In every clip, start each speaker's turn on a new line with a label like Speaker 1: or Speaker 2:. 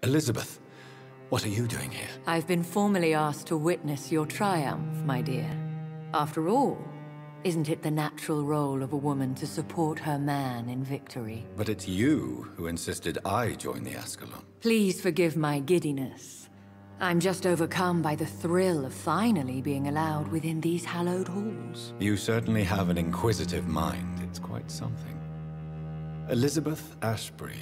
Speaker 1: Elizabeth, what are you doing here?
Speaker 2: I've been formally asked to witness your triumph, my dear. After all, isn't it the natural role of a woman to support her man in victory?
Speaker 1: But it's you who insisted I join the Ascalon.
Speaker 2: Please forgive my giddiness. I'm just overcome by the thrill of finally being allowed within these hallowed halls.
Speaker 1: You certainly have an inquisitive mind. It's quite something. Elizabeth Ashbury,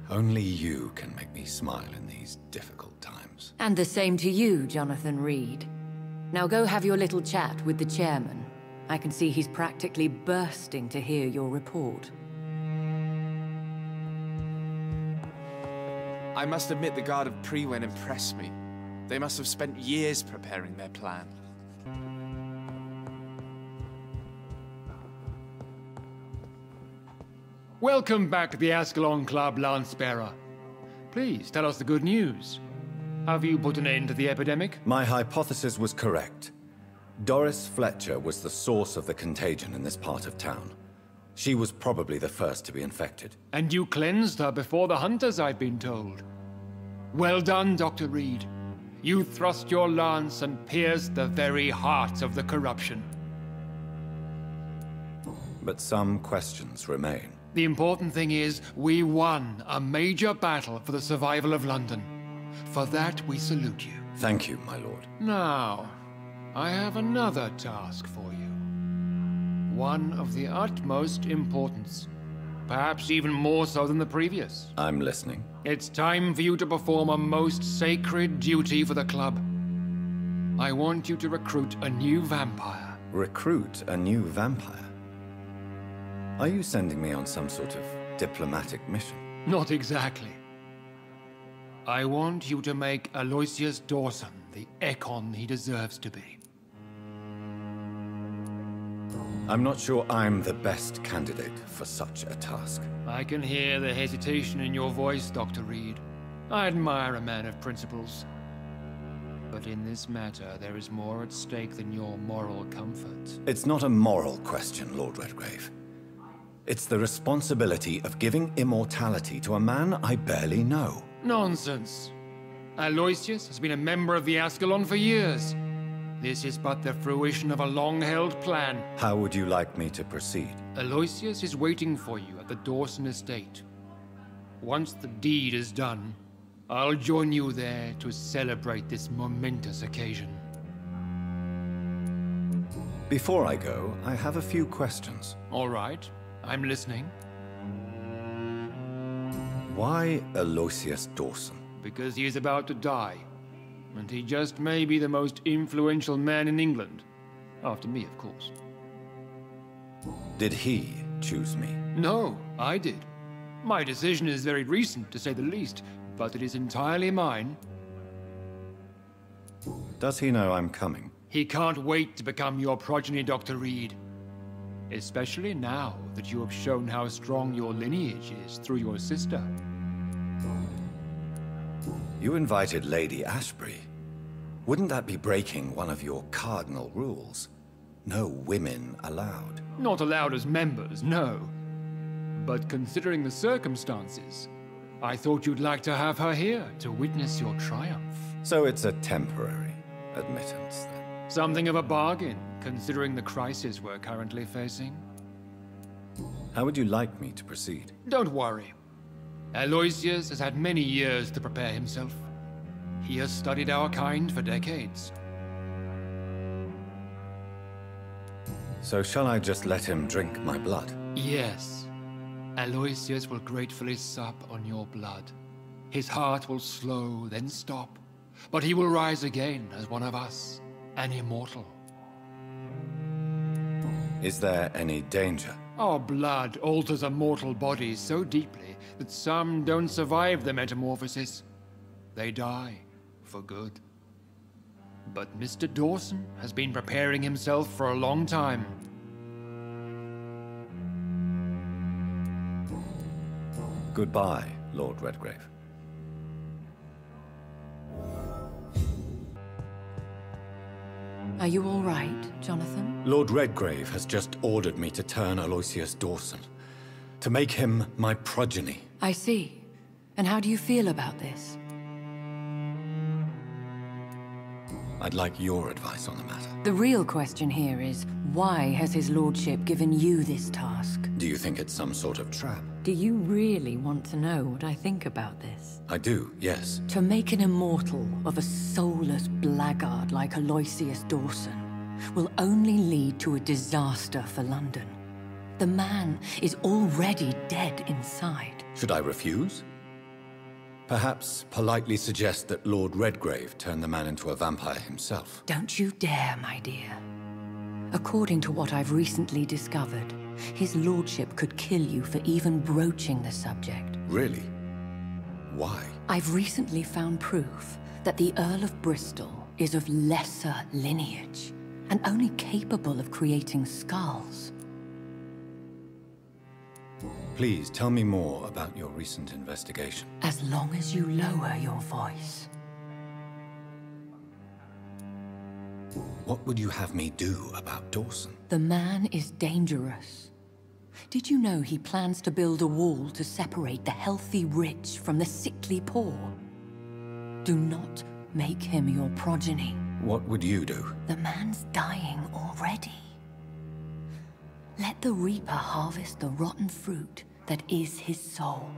Speaker 1: only you can make me smile in these difficult times.
Speaker 2: And the same to you, Jonathan Reed. Now go have your little chat with the chairman. I can see he's practically bursting to hear your report.
Speaker 3: I must admit the Guard of Priwen impressed me. They must have spent years preparing their plan.
Speaker 4: Welcome back to the Ascalon Club, Lance-Bearer. Please, tell us the good news. Have you put an end to the epidemic?
Speaker 1: My hypothesis was correct. Doris Fletcher was the source of the contagion in this part of town. She was probably the first to be infected.
Speaker 4: And you cleansed her before the hunters, I've been told. Well done, Dr. Reed. You thrust your lance and pierced the very heart of the corruption.
Speaker 1: But some questions remain.
Speaker 4: The important thing is, we won a major battle for the survival of London. For that, we salute you.
Speaker 1: Thank you, my lord.
Speaker 4: Now, I have another task for you. One of the utmost importance. Perhaps even more so than the previous.
Speaker 1: I'm listening.
Speaker 4: It's time for you to perform a most sacred duty for the club. I want you to recruit a new vampire.
Speaker 1: Recruit a new vampire? Are you sending me on some sort of diplomatic mission?
Speaker 4: Not exactly. I want you to make Aloysius Dawson the Ekon he deserves to be.
Speaker 1: I'm not sure I'm the best candidate for such a task.
Speaker 4: I can hear the hesitation in your voice, Dr. Reed. I admire a man of principles. But in this matter, there is more at stake than your moral comfort.
Speaker 1: It's not a moral question, Lord Redgrave. It's the responsibility of giving immortality to a man I barely know.
Speaker 4: Nonsense. Aloysius has been a member of the Ascalon for years. This is but the fruition of a long-held plan.
Speaker 1: How would you like me to proceed?
Speaker 4: Aloysius is waiting for you at the Dawson estate. Once the deed is done, I'll join you there to celebrate this momentous occasion.
Speaker 1: Before I go, I have a few questions.
Speaker 4: All right, I'm listening.
Speaker 1: Why Aloysius Dawson?
Speaker 4: Because he is about to die. And he just may be the most influential man in England. After me, of course.
Speaker 1: Did he choose me?
Speaker 4: No, I did. My decision is very recent, to say the least, but it is entirely mine.
Speaker 1: Does he know I'm coming?
Speaker 4: He can't wait to become your progeny, Dr. Reed. Especially now that you have shown how strong your lineage is through your sister.
Speaker 1: You invited Lady Ashbury. Wouldn't that be breaking one of your cardinal rules? No women allowed.
Speaker 4: Not allowed as members, no. But considering the circumstances, I thought you'd like to have her here to witness your triumph.
Speaker 1: So it's a temporary admittance, then?
Speaker 4: Something of a bargain, considering the crisis we're currently facing.
Speaker 1: How would you like me to proceed?
Speaker 4: Don't worry. Aloysius has had many years to prepare himself. He has studied our kind for decades.
Speaker 1: So shall I just let him drink my blood?
Speaker 4: Yes. Aloysius will gratefully sup on your blood. His heart will slow, then stop. But he will rise again as one of us, an immortal.
Speaker 1: Is there any danger?
Speaker 4: Our blood alters a mortal body so deeply that some don't survive the metamorphosis. They die for good. But Mr. Dawson has been preparing himself for a long time.
Speaker 1: Goodbye, Lord Redgrave.
Speaker 2: Are you all right, Jonathan?
Speaker 1: Lord Redgrave has just ordered me to turn Aloysius Dawson, to make him my progeny.
Speaker 2: I see. And how do you feel about this?
Speaker 1: I'd like your advice on the matter.
Speaker 2: The real question here is, why has his lordship given you this task?
Speaker 1: Do you think it's some sort of trap?
Speaker 2: Do you really want to know what I think about this?
Speaker 1: I do, yes.
Speaker 2: To make an immortal of a soulless blackguard like Aloysius Dawson will only lead to a disaster for London. The man is already dead inside.
Speaker 1: Should I refuse? Perhaps politely suggest that Lord Redgrave turned the man into a vampire himself.
Speaker 2: Don't you dare, my dear. According to what I've recently discovered, his lordship could kill you for even broaching the subject.
Speaker 1: Really? Why?
Speaker 2: I've recently found proof that the Earl of Bristol is of lesser lineage and only capable of creating skulls.
Speaker 1: Please tell me more about your recent investigation.
Speaker 2: As long as you lower your voice.
Speaker 1: What would you have me do about Dawson?
Speaker 2: The man is dangerous. Did you know he plans to build a wall to separate the healthy rich from the sickly poor? Do not make him your progeny.
Speaker 1: What would you do?
Speaker 2: The man's dying already. Let the Reaper harvest the rotten fruit that is his soul.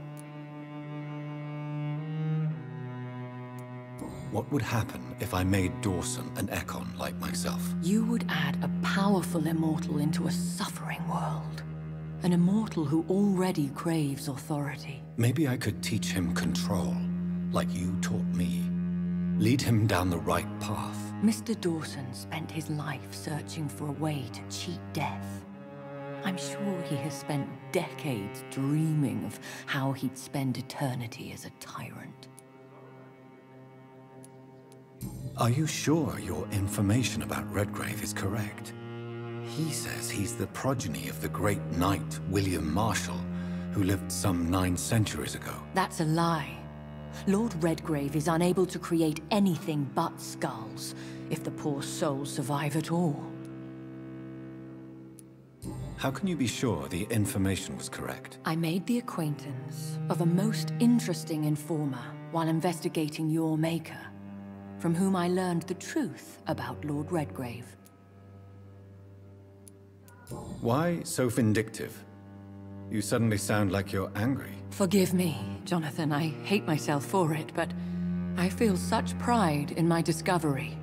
Speaker 1: What would happen if I made Dawson an Ekon like myself?
Speaker 2: You would add a powerful immortal into a suffering world. An immortal who already craves authority.
Speaker 1: Maybe I could teach him control, like you taught me. Lead him down the right path.
Speaker 2: Mr. Dawson spent his life searching for a way to cheat death. I'm sure he has spent decades dreaming of how he'd spend eternity as a tyrant.
Speaker 1: Are you sure your information about Redgrave is correct? He says he's the progeny of the great knight William Marshall, who lived some 9 centuries ago.
Speaker 2: That's a lie. Lord Redgrave is unable to create anything but skulls, if the poor souls survive at all.
Speaker 1: How can you be sure the information was correct?
Speaker 2: I made the acquaintance of a most interesting informer while investigating your maker, from whom I learned the truth about Lord Redgrave.
Speaker 1: Why so vindictive? You suddenly sound like you're angry.
Speaker 2: Forgive me, Jonathan. I hate myself for it, but I feel such pride in my discovery.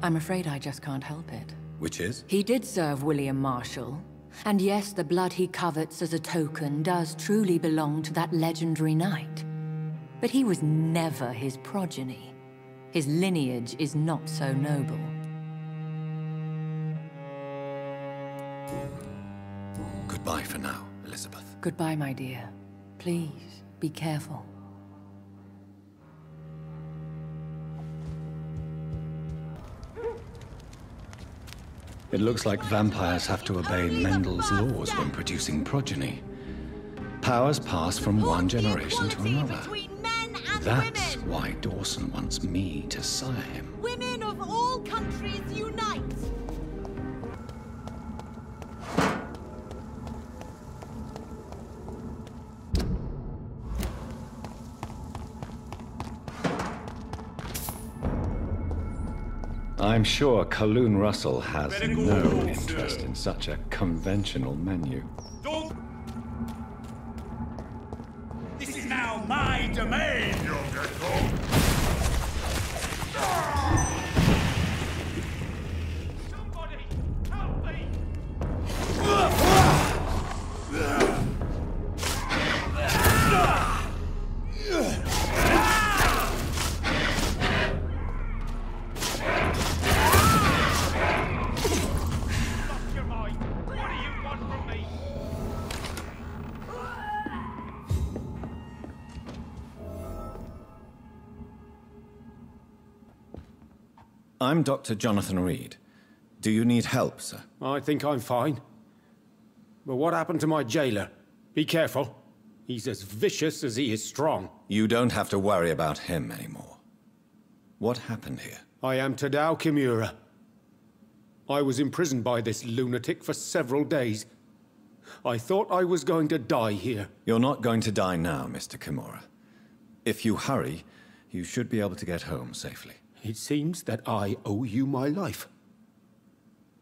Speaker 2: I'm afraid I just can't help it.
Speaker 1: Which is?
Speaker 2: He did serve William Marshall. And yes, the blood he covets as a token does truly belong to that legendary knight. But he was never his progeny. His lineage is not so noble.
Speaker 1: Goodbye for now, Elizabeth.
Speaker 2: Goodbye, my dear. Please, be careful.
Speaker 1: It looks like vampires have to obey Mendel's laws when producing progeny. Powers pass from one generation to another. That's why Dawson wants me to sire him.
Speaker 5: Women of all countries unite!
Speaker 1: I'm sure Kaloon Russell has no interest in such a conventional menu.
Speaker 6: This is now my domain, young gecko! Somebody, help me!
Speaker 1: I'm Dr. Jonathan Reed. Do you need help, sir?
Speaker 7: I think I'm fine. But what happened to my jailer? Be careful. He's as vicious as he is strong.
Speaker 1: You don't have to worry about him anymore. What happened here?
Speaker 7: I am Tadao Kimura. I was imprisoned by this lunatic for several days. I thought I was going to die here.
Speaker 1: You're not going to die now, Mr. Kimura. If you hurry, you should be able to get home safely.
Speaker 7: It seems that I owe you my life.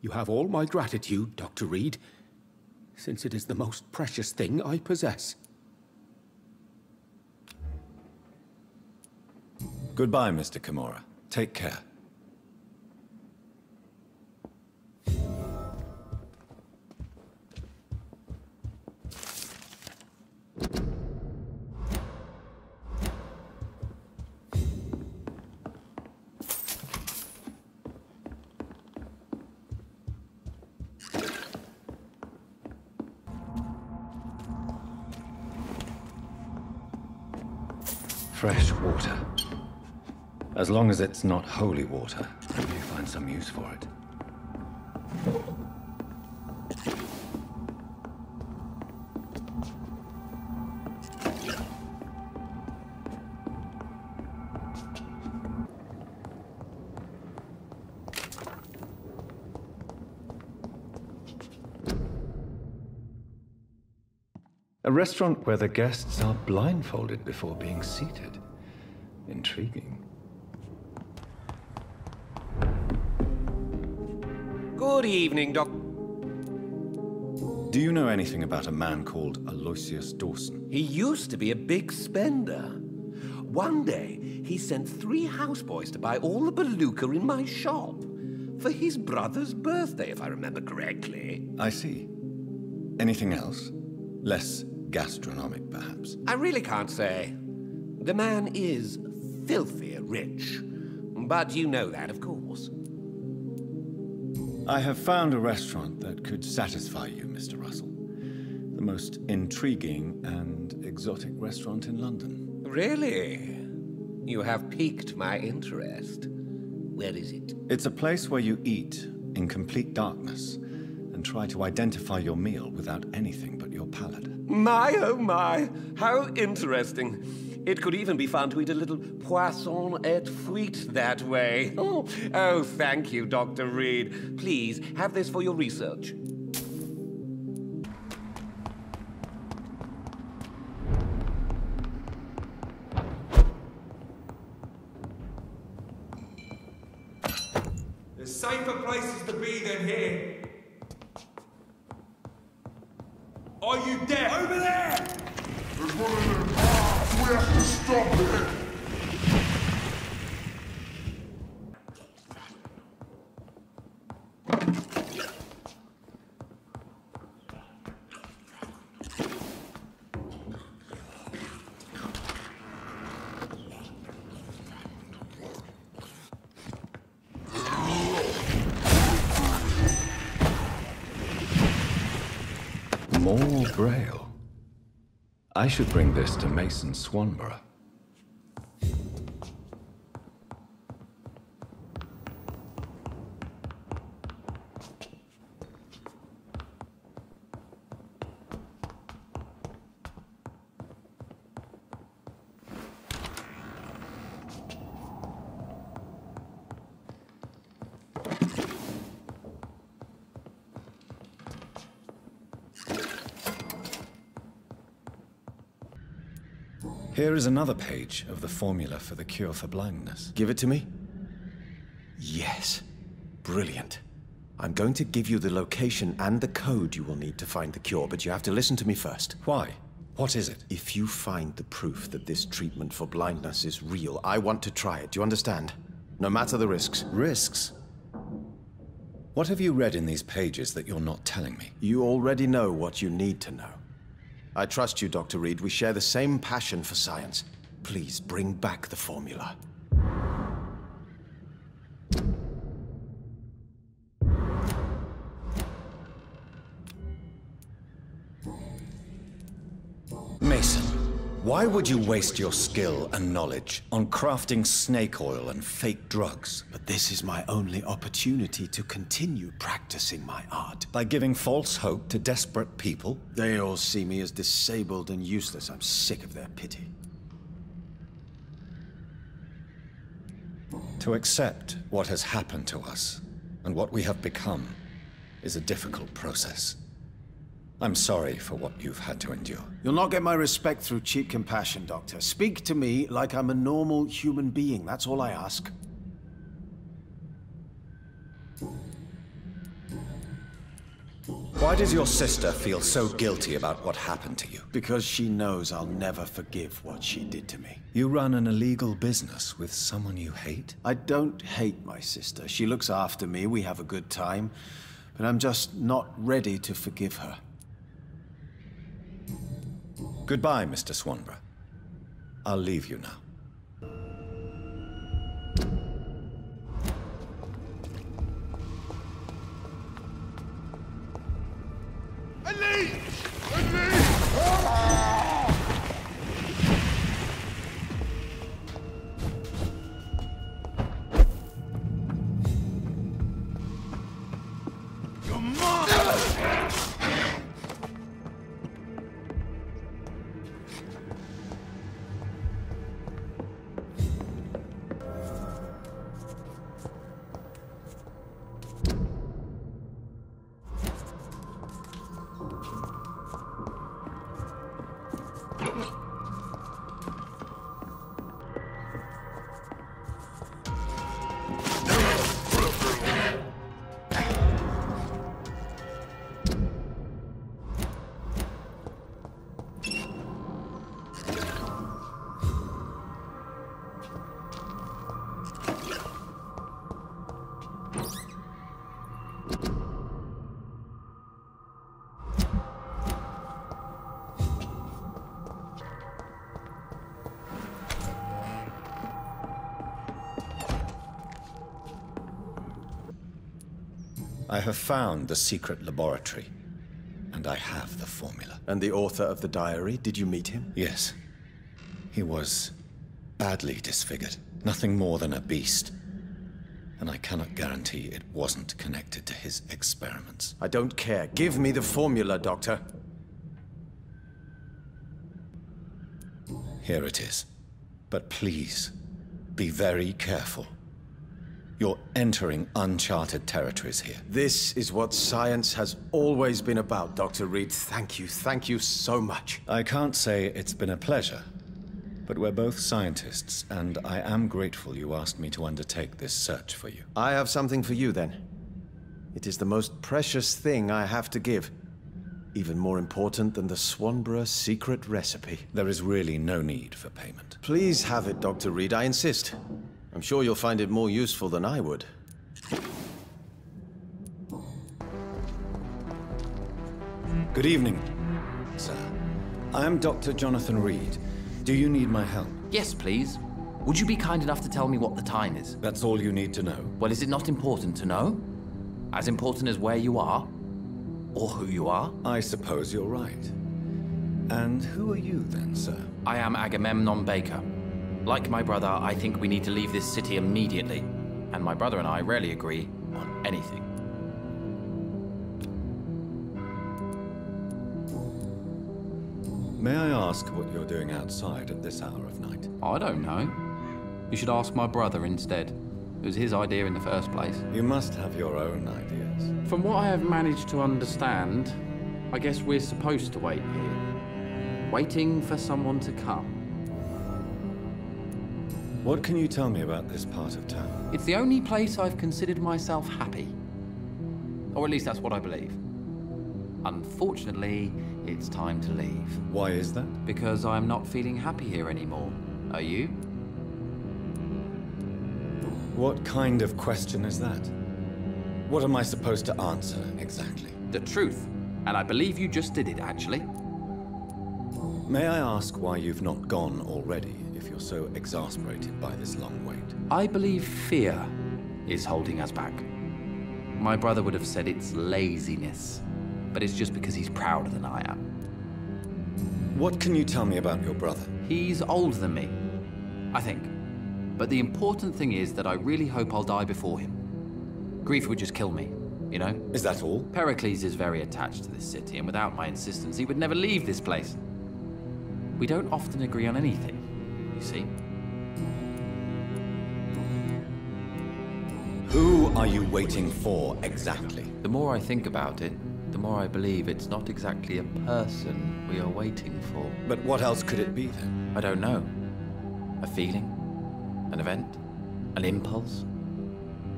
Speaker 7: You have all my gratitude, Dr. Reed, since it is the most precious thing I possess.
Speaker 1: Goodbye, Mr. Kimura. Take care. Fresh water. As long as it's not holy water, maybe you find some use for it. A restaurant where the guests are blindfolded before being seated. Intriguing.
Speaker 8: Good evening, Doc.
Speaker 1: Do you know anything about a man called Aloysius Dawson?
Speaker 8: He used to be a big spender. One day, he sent 3 houseboys to buy all the beluga in my shop. For his brother's birthday, if I remember correctly.
Speaker 1: I see. Anything else? Less gastronomic, perhaps?
Speaker 8: I really can't say. The man is filthy rich. But you know that, of course.
Speaker 1: I have found a restaurant that could satisfy you, Mr. Russell. The most intriguing and exotic restaurant in London.
Speaker 8: Really? You have piqued my interest. Where is it?
Speaker 1: It's a place where you eat in complete darkness and try to identify your meal without anything but your palate.
Speaker 8: My, oh my, how interesting. It could even be fun to eat a little poisson et fruit that way. Oh, thank you, Dr. Reed. Please, have this for your research.
Speaker 6: There's safer places to be than here. Are you deaf? Over there! There's one of them. We have to stop it!
Speaker 1: More Braille. I should bring this to Mason Swanborough. Here is another page of the formula for the cure for blindness.
Speaker 9: Give it to me? Yes. Brilliant. I'm going to give you the location and the code you will need to find the cure, but you have to listen to me first.
Speaker 1: Why? What is it?
Speaker 9: If you find the proof that this treatment for blindness is real, I want to try it. Do you understand? No matter the risks.
Speaker 1: Risks? What have you read in these pages that you're not telling me?
Speaker 9: You already know what you need to know. I trust you, Dr. Reed. We share the same passion for science. Please bring back the formula.
Speaker 1: Mason, why would you waste your skill and knowledge on crafting snake oil and fake drugs?
Speaker 9: But this is my only opportunity to continue practicing my art.
Speaker 1: By giving false hope to desperate people?
Speaker 9: They all see me as disabled and useless. I'm sick of their pity.
Speaker 1: To accept what has happened to us and what we have become is a difficult process. I'm sorry for what you've had to endure.
Speaker 9: You'll not get my respect through cheap compassion, Doctor. Speak to me like I'm a normal human being. That's all I ask.
Speaker 1: Why does your sister feel so guilty about what happened to you?
Speaker 9: Because she knows I'll never forgive what she did to me.
Speaker 1: You run an illegal business with someone you hate?
Speaker 9: I don't hate my sister. She looks after me, we have a good time. But I'm just not ready to forgive her.
Speaker 1: Goodbye, Mr. Swanborough. I'll leave you now. I have found the secret laboratory, and I have the formula.
Speaker 9: And the author of the diary, did you meet him?
Speaker 1: Yes. He was badly disfigured. Nothing more than a beast. And I cannot guarantee it wasn't connected to his experiments.
Speaker 9: I don't care. Give me the formula, Doctor.
Speaker 1: Here it is. But please, be very careful. You're entering uncharted territories here.
Speaker 9: This is what science has always been about, Dr. Reed. Thank you so much.
Speaker 1: I can't say it's been a pleasure, but we're both scientists, and I am grateful you asked me to undertake this search for you.
Speaker 9: I have something for you, then. It is the most precious thing I have to give. Even more important than the Swanborough secret recipe.
Speaker 1: There is really no need for payment.
Speaker 9: Please have it, Dr. Reed. I insist. I'm sure you'll find it more useful than I would.
Speaker 1: Good evening, sir. I am Dr. Jonathan Reed. Do you need my help?
Speaker 10: Yes, please. Would you be kind enough to tell me what the time is?
Speaker 1: That's all you need to know.
Speaker 10: Well, is it not important to know? As important as where you are? Or who you are?
Speaker 1: I suppose you're right. And who are you then, sir?
Speaker 10: I am Agamemnon Baker. Like my brother, I think we need to leave this city immediately. And my brother and I rarely agree on anything.
Speaker 1: May I ask what you're doing outside at this hour of night?
Speaker 10: I don't know. You should ask my brother instead. It was his idea in the first place.
Speaker 1: You must have your own ideas.
Speaker 10: From what I have managed to understand, I guess we're supposed to wait here. Waiting for someone to come.
Speaker 1: What can you tell me about this part of town?
Speaker 10: It's the only place I've considered myself happy. Or at least that's what I believe. Unfortunately, it's time to leave.
Speaker 1: Why is that?
Speaker 10: Because I'm not feeling happy here anymore. Are you?
Speaker 1: What kind of question is that? What am I supposed to answer, exactly?
Speaker 10: The truth. And I believe you just did it, actually.
Speaker 1: May I ask why you've not gone already, if you're so exasperated by this long wait?
Speaker 10: I believe fear is holding us back. My brother would have said it's laziness, but it's just because he's prouder than I am.
Speaker 1: What can you tell me about your brother?
Speaker 10: He's older than me, I think. But the important thing is that I really hope I'll die before him. Grief would just kill me, you know?
Speaker 1: Is that all?
Speaker 10: Pericles is very attached to this city, and without my insistence, he would never leave this place. We don't often agree on anything, you see.
Speaker 1: Who are you waiting for, exactly?
Speaker 10: The more I think about it, the more I believe it's not exactly a person we are waiting for.
Speaker 1: But what else could it be, then?
Speaker 10: I don't know. A feeling? An event? An impulse?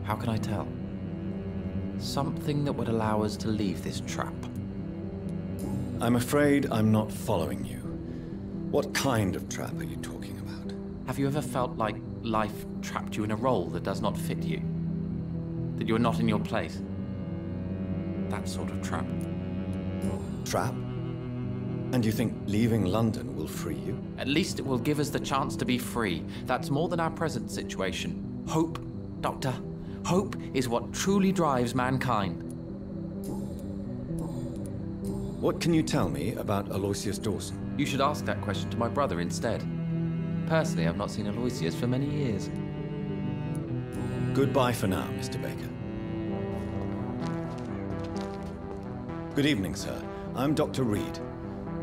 Speaker 10: How can I tell? Something that would allow us to leave this trap.
Speaker 1: I'm afraid I'm not following you. What kind of trap are you talking about?
Speaker 10: Have you ever felt like life trapped you in a role that does not fit you? That you're not in your place? That sort of trap.
Speaker 1: Trap? And you think leaving London will free you?
Speaker 10: At least it will give us the chance to be free. That's more than our present situation. Hope, Doctor. Hope is what truly drives mankind.
Speaker 1: What can you tell me about Aloysius Dawson?
Speaker 10: You should ask that question to my brother instead. Personally, I've not seen Aloysius for many years.
Speaker 1: Goodbye for now, Mr. Baker. Good evening, sir. I'm Dr. Reed.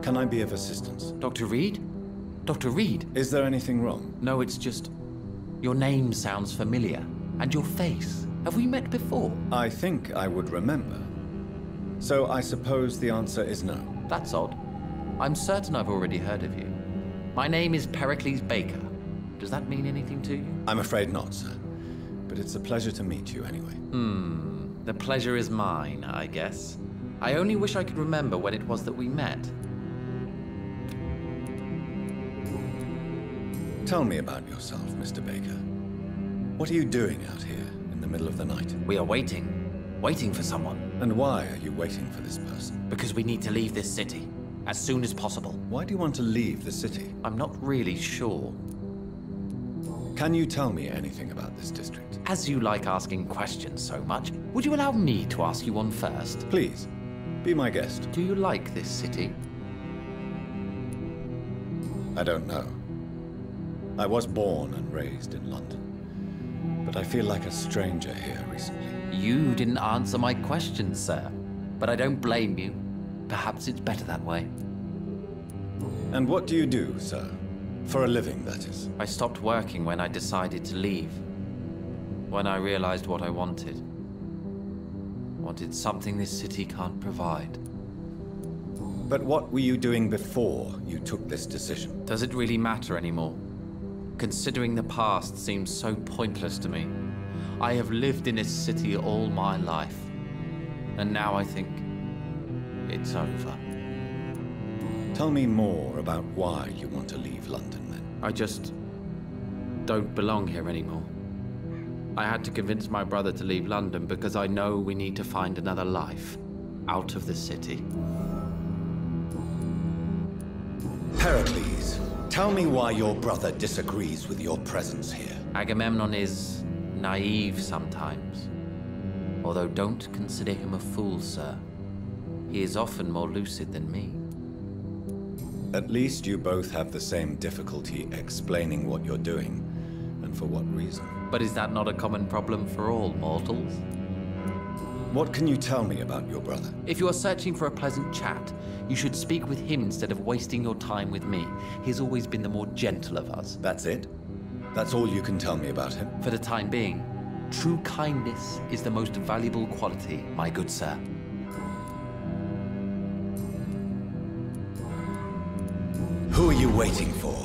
Speaker 1: Can I be of assistance?
Speaker 10: Dr. Reed? Dr. Reed?
Speaker 1: Is there anything wrong?
Speaker 10: No, it's just... your name sounds familiar. And your face. Have we met before?
Speaker 1: I think I would remember. So I suppose the answer is no.
Speaker 10: That's odd. I'm certain I've already heard of you. My name is Pericles Baker. Does that mean anything to you?
Speaker 1: I'm afraid not, sir. But it's a pleasure to meet you anyway.
Speaker 10: The pleasure is mine, I guess. I only wish I could remember when it was that we met.
Speaker 1: Tell me about yourself, Mr. Baker. What are you doing out here in the middle of the night?
Speaker 10: We are waiting. Waiting for someone.
Speaker 1: And why are you waiting for this person?
Speaker 10: Because we need to leave this city. As soon as possible.
Speaker 1: Why do you want to leave the city?
Speaker 10: I'm not really sure.
Speaker 1: Can you tell me anything about this district?
Speaker 10: As you like asking questions so much, would you allow me to ask you one first?
Speaker 1: Please, be my guest.
Speaker 10: Do you like this city?
Speaker 1: I don't know. I was born and raised in London, but I feel like a stranger here recently.
Speaker 10: You didn't answer my question, sir. But I don't blame you. Perhaps it's better that way.
Speaker 1: And what do you do, sir? For a living, that is.
Speaker 10: I stopped working when I decided to leave. When I realized what I wanted. Wanted something this city can't provide.
Speaker 1: But what were you doing before you took this decision?
Speaker 10: Does it really matter anymore? Considering the past seems so pointless to me. I have lived in this city all my life. And now I think it's over.
Speaker 1: Tell me more about why you want to leave London, then.
Speaker 10: I just don't belong here anymore. I had to convince my brother to leave London because I know we need to find another life out of the city.
Speaker 1: Pericles, tell me why your brother disagrees with your presence here.
Speaker 10: Agamemnon is naive sometimes. Although don't consider him a fool, sir. He is often more lucid than me.
Speaker 1: At least you both have the same difficulty explaining what you're doing, and for what reason.
Speaker 10: But is that not a common problem for all mortals?
Speaker 1: What can you tell me about your brother?
Speaker 10: If you are searching for a pleasant chat, you should speak with him instead of wasting your time with me. He's always been the more gentle of us.
Speaker 1: That's it? That's all you can tell me about him?
Speaker 10: For the time being, true kindness is the most valuable quality, my good sir.
Speaker 1: Who are you waiting for?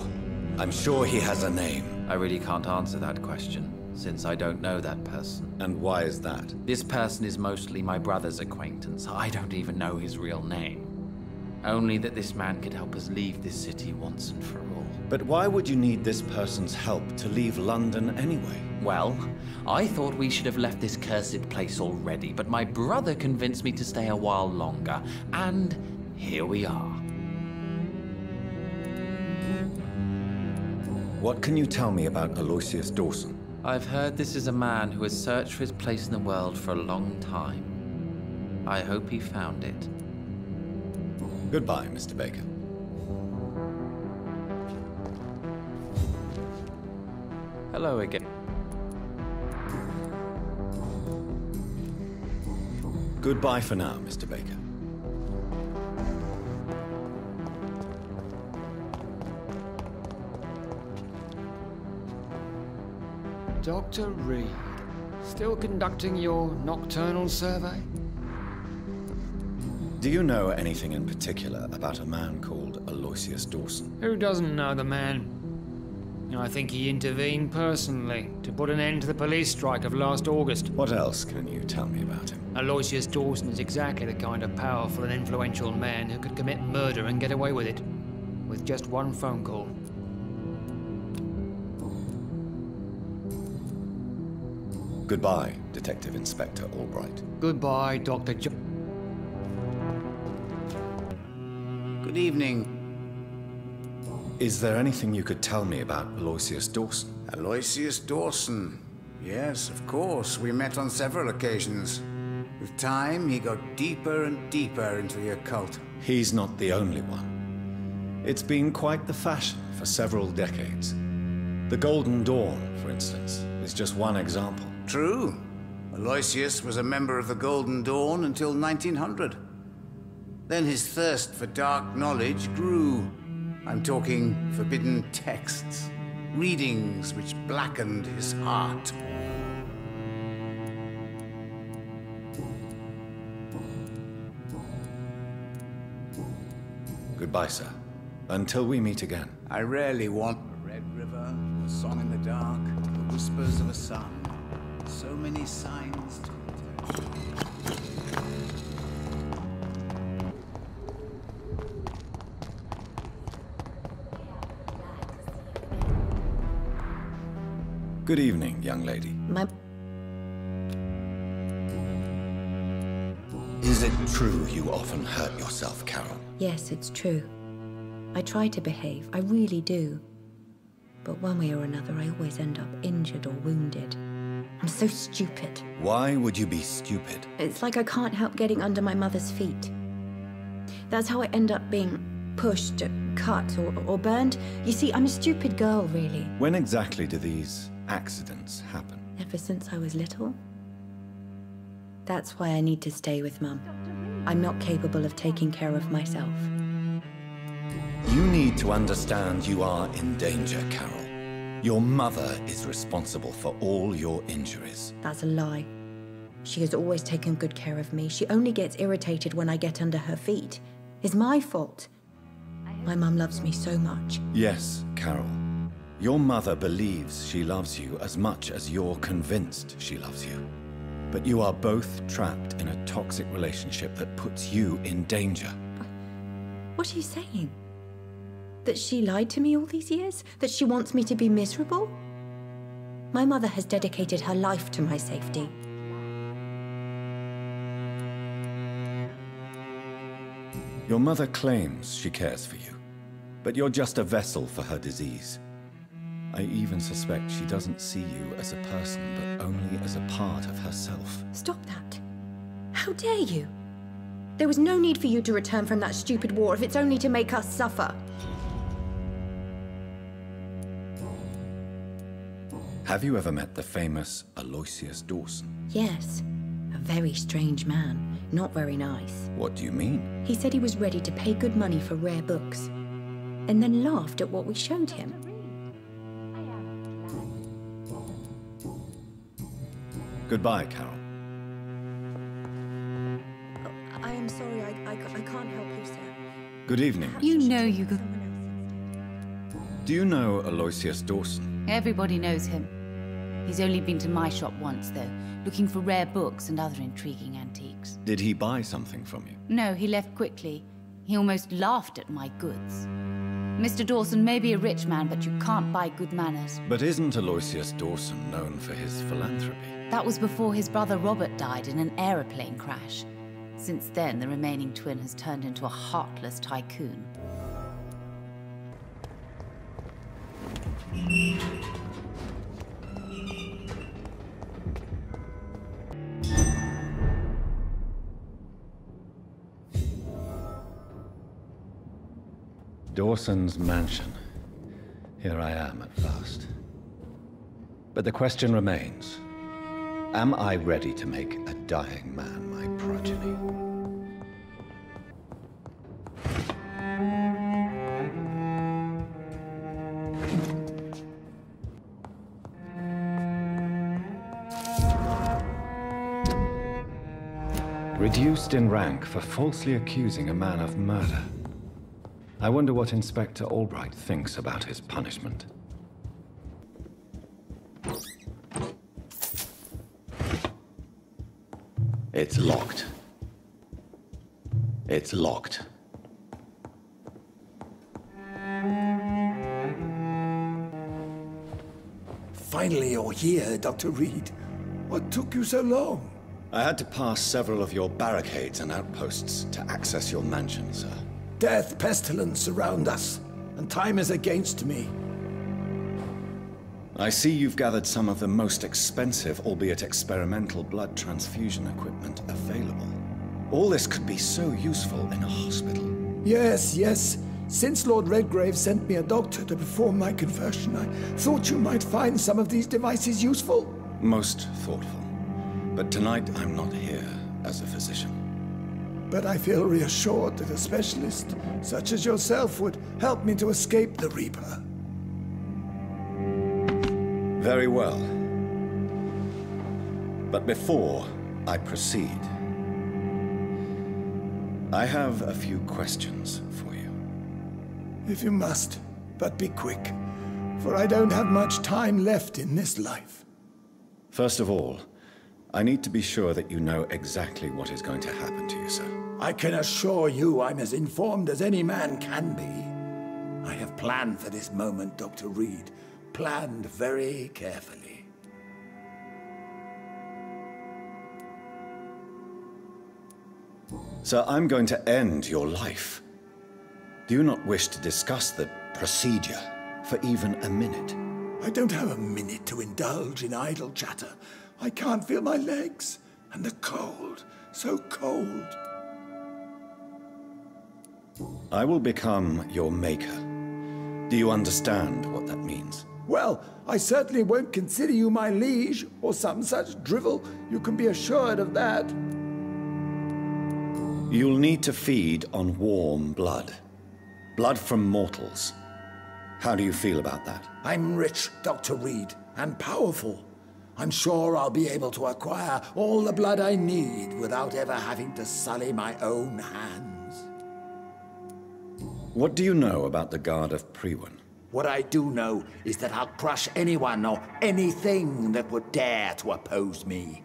Speaker 1: I'm sure he has a name.
Speaker 10: I really can't answer that question, since I don't know that person.
Speaker 1: And why is that?
Speaker 10: This person is mostly my brother's acquaintance. I don't even know his real name. Only that this man could help us leave this city once and for all.
Speaker 1: But why would you need this person's help to leave London anyway?
Speaker 10: Well, I thought we should have left this cursed place already, but my brother convinced me to stay a while longer, and here we are.
Speaker 1: What can you tell me about Aloysius Dawson?
Speaker 10: I've heard this is a man who has searched for his place in the world for a long time. I hope he found it.
Speaker 1: Goodbye, Mr. Baker.
Speaker 10: Hello again.
Speaker 1: Goodbye for now, Mr. Baker.
Speaker 4: Dr. Reed, still conducting your nocturnal survey?
Speaker 1: Do you know anything in particular about a man called Aloysius Dawson?
Speaker 4: Who doesn't know the man? I think he intervened personally to put an end to the police strike of last August.
Speaker 1: What else can you tell me about him?
Speaker 4: Aloysius Dawson is exactly the kind of powerful and influential man who could commit murder and get away with it. With just one phone call.
Speaker 1: Goodbye, Detective Inspector Albright.
Speaker 4: Goodbye, Dr.
Speaker 11: Good evening.
Speaker 1: Is there anything you could tell me about Aloysius Dawson?
Speaker 11: Aloysius Dawson. Yes, of course. We met on several occasions. With time, he got deeper and deeper into the occult.
Speaker 1: He's not the only one. It's been quite the fashion for several decades. The Golden Dawn, for instance, is just one example.
Speaker 11: True. Aloysius was a member of the Golden Dawn until 1900. Then his thirst for dark knowledge grew. I'm talking forbidden texts, readings which blackened his heart.
Speaker 1: Goodbye, sir. Until we meet again.
Speaker 11: I rarely want a red river, a song in the dark, the whispers of a sun. So many signs to interpret.
Speaker 1: Good evening, young lady. Is it true you often hurt yourself, Carol?
Speaker 12: Yes, it's true. I try to behave, I really do. But one way or another, I always end up injured or wounded. I'm so stupid.
Speaker 1: Why would you be stupid?
Speaker 12: It's like I can't help getting under my mother's feet. That's how I end up being pushed, cut, or burned. You see, I'm a stupid girl, really.
Speaker 1: When exactly do these accidents happen?
Speaker 12: Ever since I was little. That's why I need to stay with Mum. I'm not capable of taking care of myself.
Speaker 1: You need to understand you are in danger, Carol. Your mother is responsible for all your injuries.
Speaker 12: That's a lie. She has always taken good care of me. She only gets irritated when I get under her feet. It's my fault. My mum loves me so much.
Speaker 1: Yes, Carol. Your mother believes she loves you as much as you're convinced she loves you. But you are both trapped in a toxic relationship that puts you in danger.
Speaker 12: What are you saying? That she lied to me all these years? That she wants me to be miserable? My mother has dedicated her life to my safety.
Speaker 1: Your mother claims she cares for you, but you're just a vessel for her disease. I even suspect she doesn't see you as a person, but only as a part of herself.
Speaker 12: Stop that. How dare you? There was no need for you to return from that stupid war if it's only to make us suffer.
Speaker 1: Have you ever met the famous Aloysius Dawson?
Speaker 12: Yes. A very strange man. Not very nice.
Speaker 1: What do you mean?
Speaker 12: He said he was ready to pay good money for rare books, and then laughed at what we showed him.
Speaker 1: Goodbye, Carol.
Speaker 12: I am sorry, I can't help you, sir.
Speaker 1: Good evening.
Speaker 13: You know you could...
Speaker 1: Do you know Aloysius Dawson?
Speaker 13: Everybody knows him. He's only been to my shop once, though, looking for rare books and other intriguing antiques.
Speaker 1: Did he buy something from you?
Speaker 13: No, he left quickly. He almost laughed at my goods. Mr. Dawson may be a rich man, but you can't buy good manners.
Speaker 1: But isn't Aloysius Dawson known for his philanthropy?
Speaker 13: That was before his brother Robert died in an aeroplane crash. Since then, the remaining twin has turned into a heartless tycoon.
Speaker 1: Dawson's mansion. Here I am at last. But the question remains, am I ready to make a dying man my progeny? Reduced in rank for falsely accusing a man of murder. I wonder what Inspector Albright thinks about his punishment. It's locked. It's locked.
Speaker 14: Finally, you're here, Dr. Reed. What took you so long?
Speaker 1: I had to pass several of your barricades and outposts to access your mansion, sir.
Speaker 14: Death, pestilence surround us, and time is against me.
Speaker 1: I see you've gathered some of the most expensive, albeit experimental, blood transfusion equipment available. All this could be so useful in a hospital.
Speaker 14: Yes, yes. Since Lord Redgrave sent me a doctor to perform my conversion, I thought you might find some of these devices useful.
Speaker 1: Most thoughtful. But tonight I'm not here as a physician.
Speaker 14: But I feel reassured that a specialist such as yourself would help me to escape the Reaper.
Speaker 1: Very well. But before I proceed, I have a few questions for you.
Speaker 14: If you must, but be quick, for I don't have much time left in this life.
Speaker 1: First of all, I need to be sure that you know exactly what is going to happen to you, sir.
Speaker 14: I can assure you I'm as informed as any man can be. I have planned for this moment, Dr. Reed. Planned very carefully.
Speaker 1: Sir, I'm going to end your life. Do you not wish to discuss the procedure for even a minute?
Speaker 14: I don't have a minute to indulge in idle chatter. I can't feel my legs, and the cold, so cold.
Speaker 1: I will become your maker. Do you understand what that means?
Speaker 14: Well, I certainly won't consider you my liege, or some such drivel. You can be assured of that.
Speaker 1: You'll need to feed on warm blood. Blood from mortals. How do you feel about that?
Speaker 14: I'm rich, Dr. Reed, and powerful. I'm sure I'll be able to acquire all the blood I need without ever having to sully my own hands.
Speaker 1: What do you know about the Guard of Priwen?
Speaker 14: What I do know is that I'll crush anyone or anything that would dare to oppose me.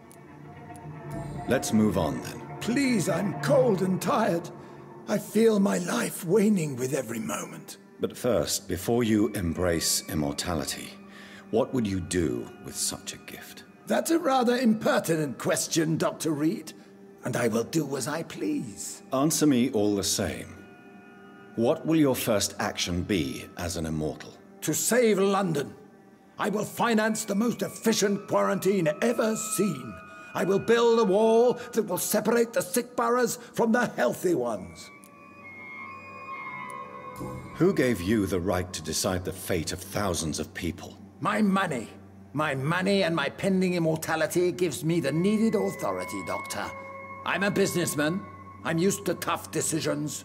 Speaker 1: Let's move on then.
Speaker 14: Please, I'm cold and tired. I feel my life waning with every moment.
Speaker 1: But first, before you embrace immortality, what would you do with such a gift?
Speaker 14: That's a rather impertinent question, Dr. Reed, and I will do as I please.
Speaker 1: Answer me all the same. What will your first action be as an immortal?
Speaker 14: To save London. I will finance the most efficient quarantine ever seen. I will build a wall that will separate the sick boroughs from the healthy ones.
Speaker 1: Who gave you the right to decide the fate of thousands of people?
Speaker 14: My money. My money and my pending immortality gives me the needed authority, Doctor. I'm a businessman. I'm used to tough decisions.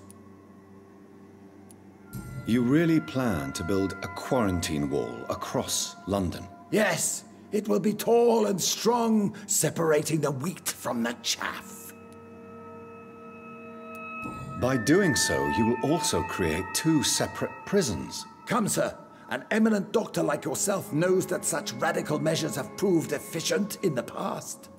Speaker 1: You really plan to build a quarantine wall across London?
Speaker 14: Yes. It will be tall and strong, separating the wheat from the chaff.
Speaker 1: By doing so, you will also create 2 separate prisons.
Speaker 14: Come, sir. An eminent doctor like yourself knows that such radical measures have proved efficient in the past.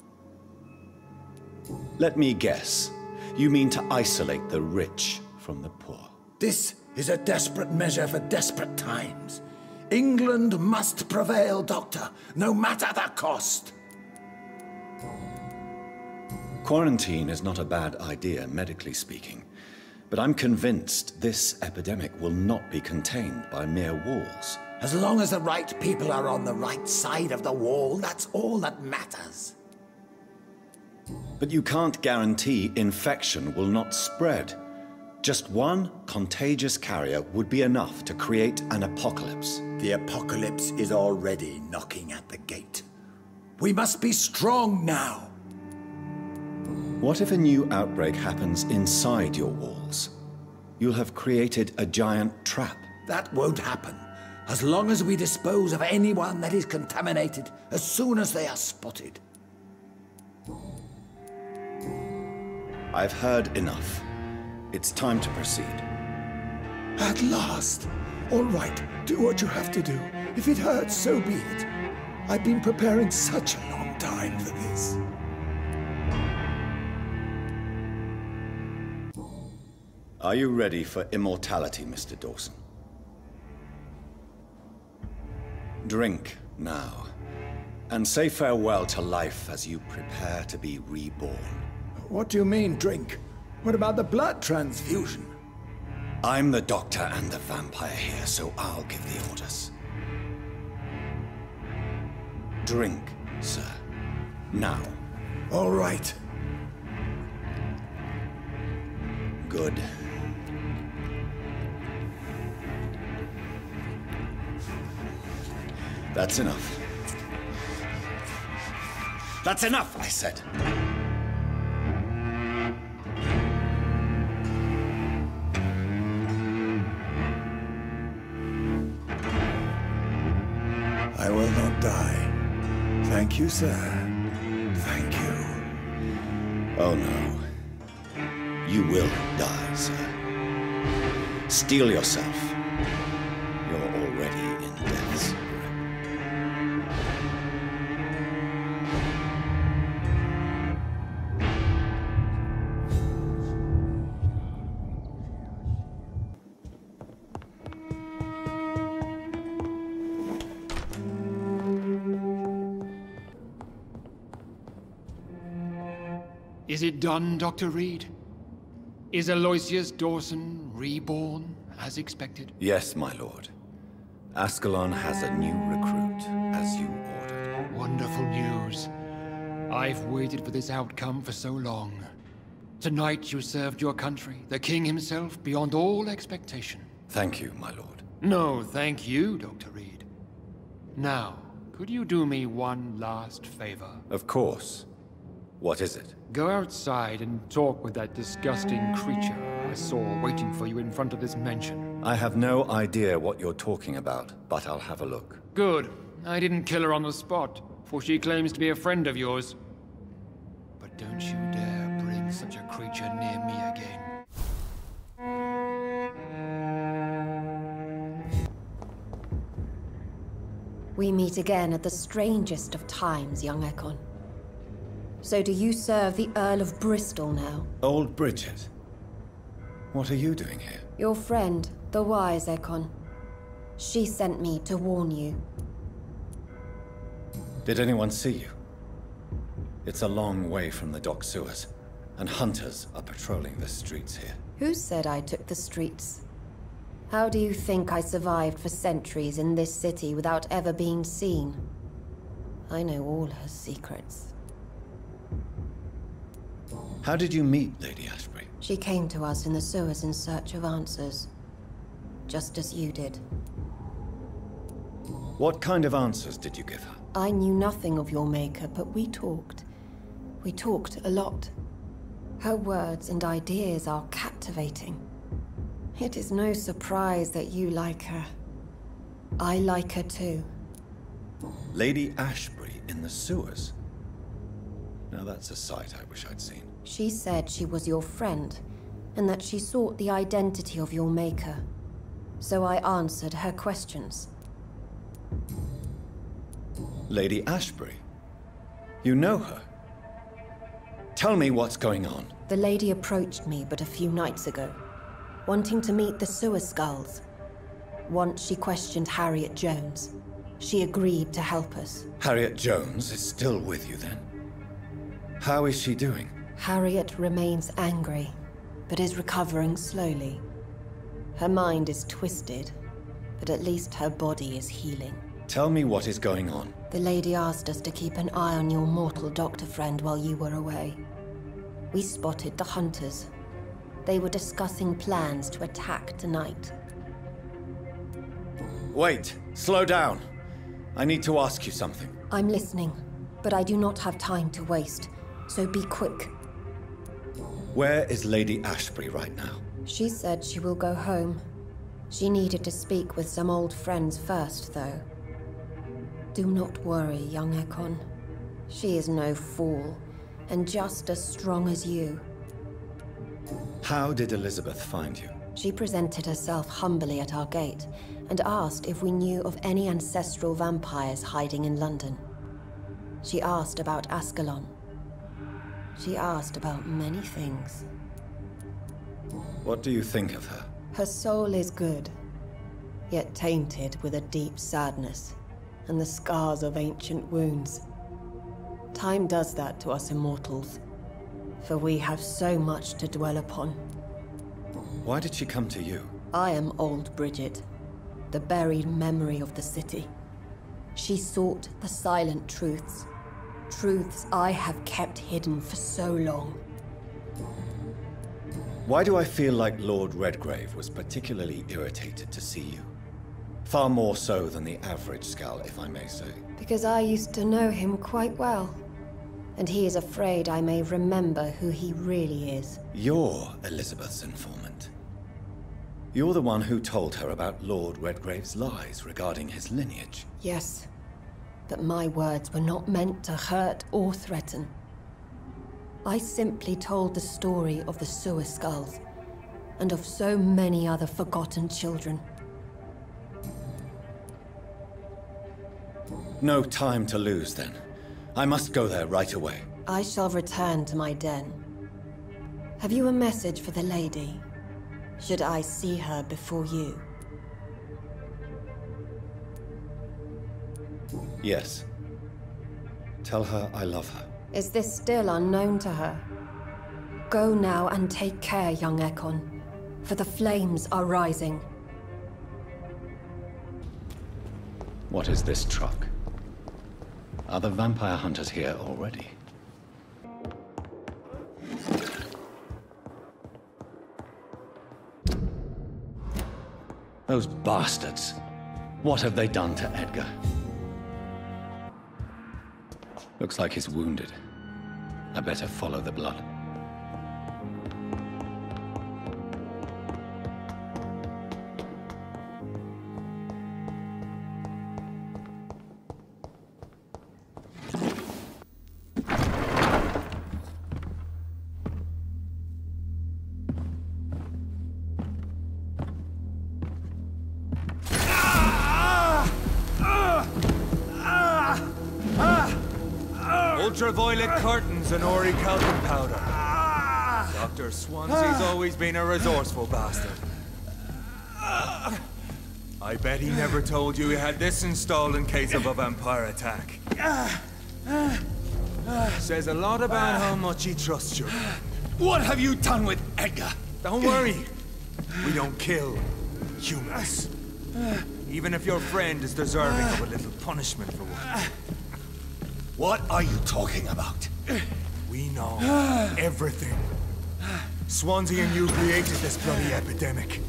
Speaker 1: Let me guess. You mean to isolate the rich from the poor?
Speaker 14: This is a desperate measure for desperate times. England must prevail, Doctor, no matter the cost.
Speaker 1: Quarantine is not a bad idea, medically speaking. But I'm convinced this epidemic will not be contained by mere walls.
Speaker 14: As long as the right people are on the right side of the wall, that's all that matters.
Speaker 1: But you can't guarantee infection will not spread. Just one contagious carrier would be enough to create an apocalypse.
Speaker 14: The apocalypse is already knocking at the gate. We must be strong now.
Speaker 1: What if a new outbreak happens inside your walls? You'll have created a giant trap.
Speaker 14: That won't happen. As long as we dispose of anyone that is contaminated as soon as they are spotted.
Speaker 1: I've heard enough. It's time to proceed.
Speaker 14: At last. All right, do what you have to do. If it hurts, so be it. I've been preparing such a long time for this.
Speaker 1: Are you ready for immortality, Mr. Dawson? Drink now, and say farewell to life as you prepare to be reborn.
Speaker 14: What do you mean, drink? What about the blood transfusion?
Speaker 1: I'm the doctor and the vampire here, so I'll give the orders. Drink, sir. Now.
Speaker 14: All right.
Speaker 1: Good. That's enough. That's enough, I said.
Speaker 14: I will not die. Thank you, sir. Thank you.
Speaker 1: Oh no. You will die, sir. Steel yourself. You're already in death's grip.
Speaker 4: Is it done, Dr. Reed? Is Aloysius Dawson reborn, as expected?
Speaker 1: Yes, my lord. Ascalon has a new recruit, as you ordered.
Speaker 4: Wonderful news. I've waited for this outcome for so long. Tonight you served your country, the king himself, beyond all expectation.
Speaker 1: Thank you, my lord.
Speaker 4: No, thank you, Dr. Reed. Now, could you do me one last favor?
Speaker 1: Of course. What is it?
Speaker 4: Go outside and talk with that disgusting creature I saw waiting for you in front of this mansion.
Speaker 1: I have no idea what you're talking about, but I'll have a look.
Speaker 4: Good. I didn't kill her on the spot, for she claims to be a friend of yours. But don't you dare bring such a creature near me again.
Speaker 12: We meet again at the strangest of times, young Ekon. So do you serve the Earl of Bristol now?
Speaker 1: Old Bridget. What are you doing here?
Speaker 12: Your friend, the wise Ekon. She sent me to warn you.
Speaker 1: Did anyone see you? It's a long way from the dock sewers, and hunters are patrolling the streets here.
Speaker 12: Who said I took the streets? How do you think I survived for centuries in this city without ever being seen? I know all her secrets.
Speaker 1: How did you meet Lady Ashbury?
Speaker 12: She came to us in the sewers in search of answers. Just as you did.
Speaker 1: What kind of answers did you give her?
Speaker 12: I knew nothing of your maker, but we talked. We talked a lot. Her words and ideas are captivating. It is no surprise that you like her. I like her too.
Speaker 1: Lady Ashbury in the sewers? Now that's a sight I wish I'd seen.
Speaker 12: She said she was your friend, and that she sought the identity of your maker. So I answered her questions.
Speaker 1: Lady Ashbury? You know her? Tell me what's going on.
Speaker 12: The lady approached me but a few nights ago, wanting to meet the sewer skulls. Once she questioned Harriet Jones. She agreed to help us.
Speaker 1: Harriet Jones is still with you then? How is she doing?
Speaker 12: Harriet remains angry, but is recovering slowly. Her mind is twisted, but at least her body is healing.
Speaker 1: Tell me what is going on.
Speaker 12: The lady asked us to keep an eye on your mortal doctor friend while you were away. We spotted the hunters. They were discussing plans to attack tonight.
Speaker 1: Wait, slow down. I need to ask you something.
Speaker 12: I'm listening, but I do not have time to waste, so be quick.
Speaker 1: Where is Lady Ashbury right now?
Speaker 12: She said she will go home. She needed to speak with some old friends first, though. Do not worry, young Ekon. She is no fool, and just as strong as you.
Speaker 1: How did Elizabeth find you?
Speaker 12: She presented herself humbly at our gate, and asked if we knew of any ancestral vampires hiding in London. She asked about Ascalon. She asked about many things.
Speaker 1: What do you think of her?
Speaker 12: Her soul is good, yet tainted with a deep sadness and the scars of ancient wounds. Time does that to us immortals, for we have so much to dwell upon.
Speaker 1: Why did she come to you?
Speaker 12: I am old Bridget, the buried memory of the city. She sought the silent truths, truths I have kept hidden for so long.
Speaker 1: Why do I feel like Lord Redgrave was particularly irritated to see you? Far more so than the average Skull, if I may say.
Speaker 12: Because I used to know him quite well, and he is afraid I may remember who he really is.
Speaker 1: You're Elizabeth's informant. You're the one who told her about Lord Redgrave's lies regarding his lineage.
Speaker 12: Yes, but my words were not meant to hurt or threaten. I simply told the story of the Sewer Skulls, and of so many other forgotten children.
Speaker 1: No time to lose, then. I must go there right away.
Speaker 12: I shall return to my den. Have you a message for the lady? Should I see her before you?
Speaker 1: Yes. Tell her I love her.
Speaker 12: Is this still unknown to her? Go now and take care, young Ekon, for the flames are rising.
Speaker 1: What is this truck? Are the vampire hunters here already? Those bastards! What have they done to Edgar? Looks like he's wounded. I better follow the blood.
Speaker 15: Ultraviolet curtains and orichalcum powder. Dr. Swansea's always been a resourceful bastard. I bet he never told you he had this installed in case of a vampire attack. Says a lot about how much he trusts you.
Speaker 14: What have you done with Edgar?
Speaker 15: Don't worry. We don't kill humans. Even if your friend is deserving of a little punishment for one.
Speaker 14: What are you talking about?
Speaker 15: We know everything. Swansea and you created this bloody epidemic.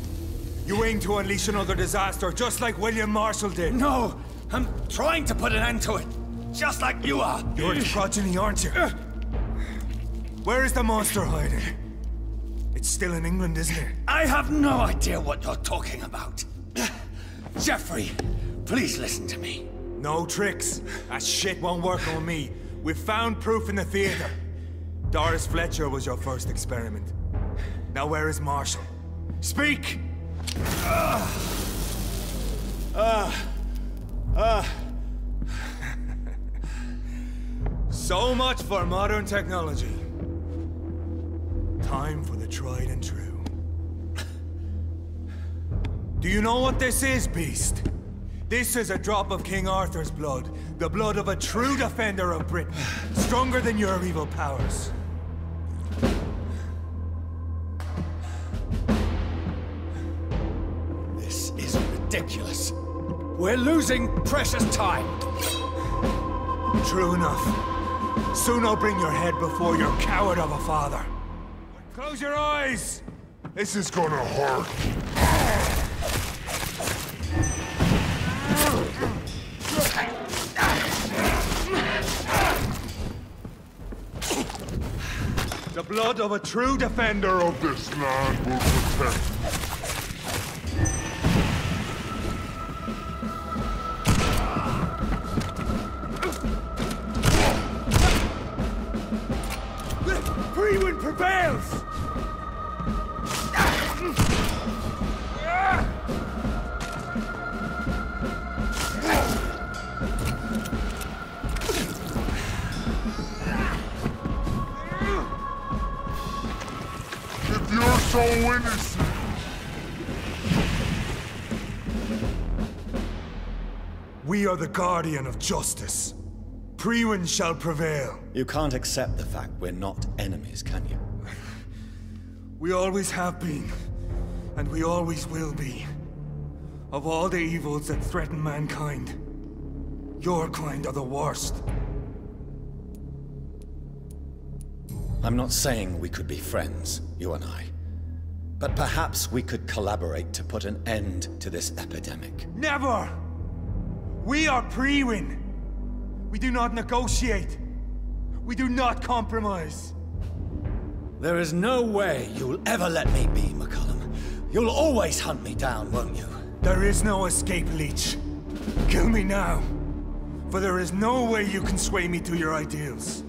Speaker 15: You aim to unleash another disaster, just like William Marshall did.
Speaker 14: No! I'm trying to put an end to it, just like you are.
Speaker 15: You're its progeny, aren't you? Where is the monster hiding? It's still in England, isn't it?
Speaker 14: I have no idea what you're talking about. Jeffrey, please listen to me.
Speaker 15: No tricks. That shit won't work on me. We've found proof in the theater. Doris Fletcher was your first experiment. Now where is Marshall? Speak! So much for modern technology. Time for the tried and true. Do you know what this is, Beast? This is a drop of King Arthur's blood. The blood of a true defender of Britain. Stronger than your evil powers.
Speaker 14: This is ridiculous. We're losing precious time.
Speaker 15: True enough. Soon I'll bring your head before your coward of a father. Close your eyes!
Speaker 6: This is gonna hurt.
Speaker 15: The blood of a true defender of
Speaker 6: This land will protect.
Speaker 15: Freewind prevails!
Speaker 6: If your soul is
Speaker 15: We are the guardian of justice. Priwen shall prevail.
Speaker 1: You can't accept the fact we're not enemies, can you?
Speaker 15: We always have been, and we always will be. Of all the evils that threaten mankind, your kind are the worst.
Speaker 1: I'm not saying we could be friends, you and I. But perhaps we could collaborate to put an end to this epidemic.
Speaker 15: Never! We are Priwen. We do not negotiate. We do not compromise.
Speaker 1: There is no way you'll ever let me be, McCullum. You'll always hunt me down, won't you?
Speaker 15: There is no escape, Leech. Kill me now. For there is no way you can sway me to your ideals.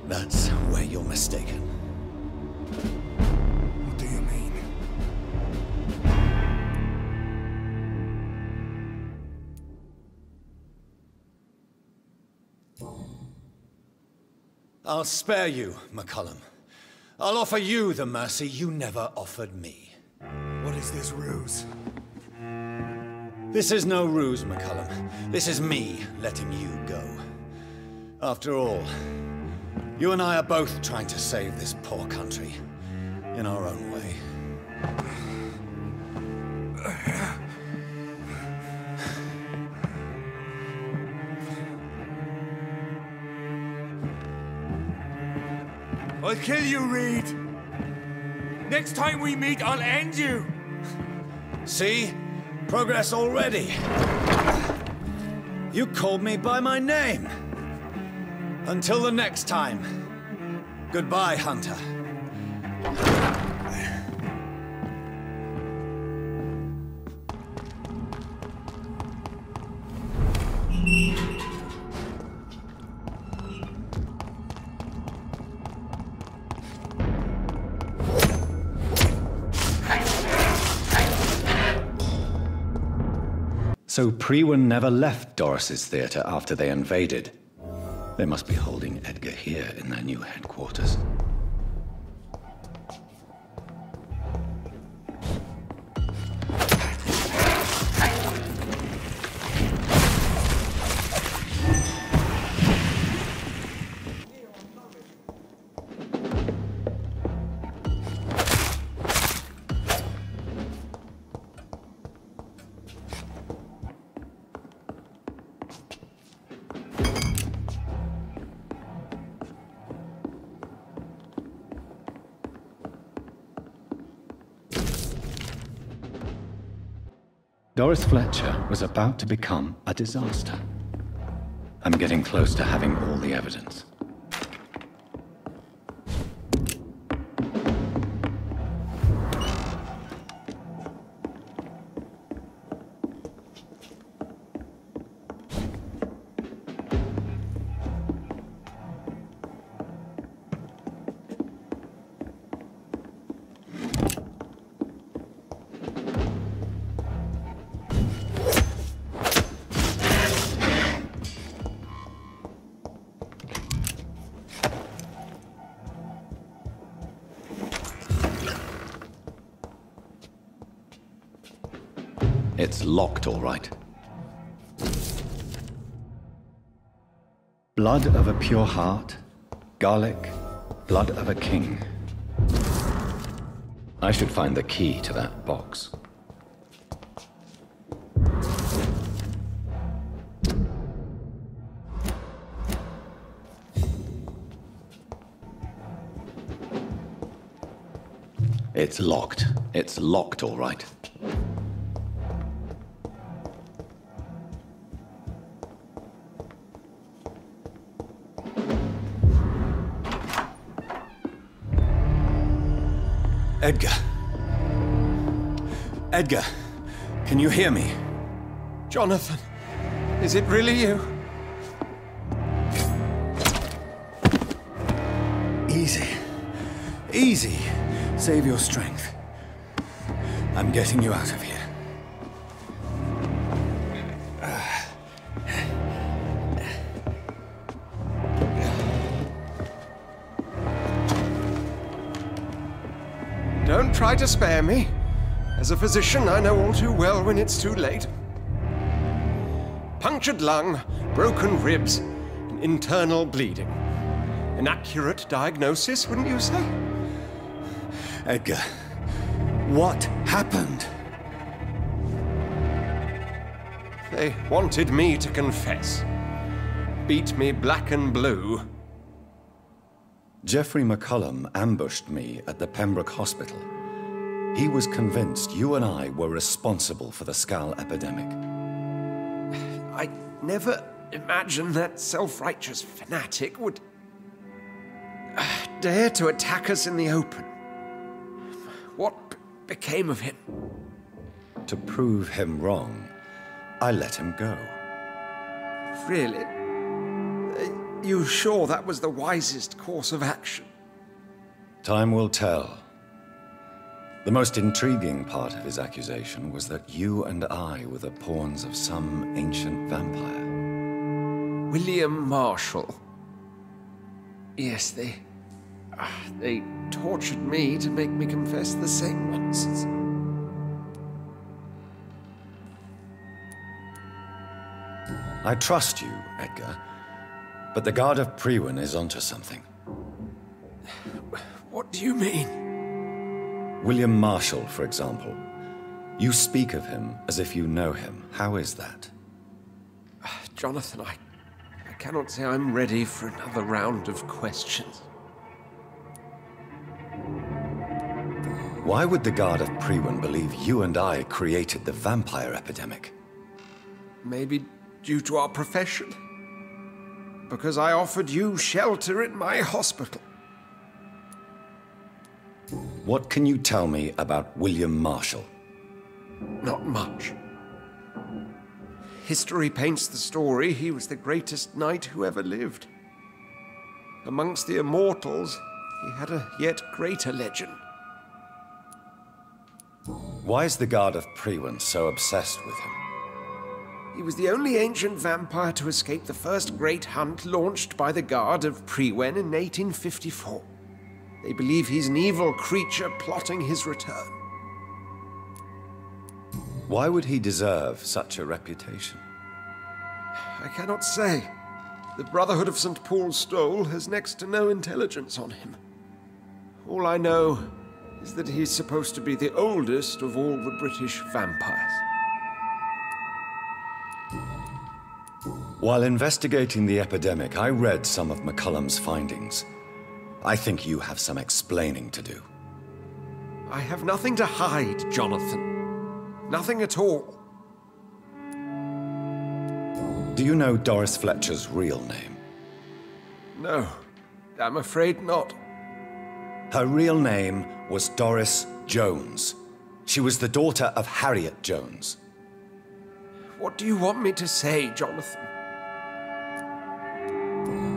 Speaker 1: That's where you're mistaken.
Speaker 15: What do you mean?
Speaker 1: I'll spare you, McCullum. I'll offer you the mercy you never offered me.
Speaker 15: What is this ruse?
Speaker 1: This is no ruse, McCullum. This is me letting you go. After all, you and I are both trying to save this poor country in our own way.
Speaker 15: I'll kill you, Reed. Next time we meet, I'll end you.
Speaker 1: See? Progress already. You called me by my name. Until the next time. Goodbye, Hunter. So Priwen never left Doris's theater after they invaded. They must be holding Edgar here in their new headquarters. Doris Fletcher was about to become a disaster. I'm getting close to having all the evidence. It's locked, all right. Blood of a pure heart, garlic, blood of a king. I should find the key to that box. It's locked. It's locked, all right. Edgar. Edgar, can you hear me?
Speaker 9: Jonathan, is it really you?
Speaker 1: Easy. Easy. Save your strength. I'm getting you out of here.
Speaker 8: Don't try to spare me. As a physician, I know all too well when it's too late. Punctured lung, broken ribs, and internal bleeding. An accurate diagnosis, wouldn't you say?
Speaker 14: Edgar, what happened?
Speaker 8: They wanted me to confess. Beat me black and blue.
Speaker 1: Geoffrey McCullum ambushed me at the Pembroke Hospital. He was convinced you and I were responsible for the Skal epidemic.
Speaker 8: I never imagined that self-righteous fanatic would dare to attack us in the open. What became of him?
Speaker 1: To prove him wrong, I let him go.
Speaker 8: Really? Are you sure that was the wisest course of action?
Speaker 1: Time will tell. The most intriguing part of his accusation was that you and I were the pawns of some ancient vampire.
Speaker 8: William Marshall. Yes, they tortured me to make me confess the same nonsense.
Speaker 1: I trust you, Edgar, but the Guard of Priwen is onto something.
Speaker 8: What do you mean?
Speaker 1: William Marshall, for example. You speak of him as if you know him. How is that?
Speaker 8: Jonathan, I cannot say I'm ready for another round of questions.
Speaker 1: Why would the Guard of Priwen believe you and I created the vampire epidemic?
Speaker 8: Maybe due to our profession. Because I offered you shelter in my hospital.
Speaker 1: What can you tell me about William Marshall?
Speaker 8: Not much. History paints the story he was the greatest knight who ever lived. Amongst the immortals, he had a yet greater legend.
Speaker 1: Why is the Guard of Priwen so obsessed with him?
Speaker 8: He was the only ancient vampire to escape the first great hunt launched by the Guard of Priwen in 1854. They believe he's an evil creature plotting his return.
Speaker 1: Why would he deserve such a reputation?
Speaker 8: I cannot say. The Brotherhood of St. Paul's Stole has next to no intelligence on him. All I know is that he's supposed to be the oldest of all the British vampires.
Speaker 1: While investigating the epidemic, I read some of McCullum's findings. I think you have some explaining to do.
Speaker 8: I have nothing to hide, Jonathan. Nothing at all.
Speaker 1: Do you know Doris Fletcher's real name?
Speaker 8: No, I'm afraid not.
Speaker 1: Her real name was Doris Jones. She was the daughter of Harriet Jones.
Speaker 8: What do you want me to say, Jonathan?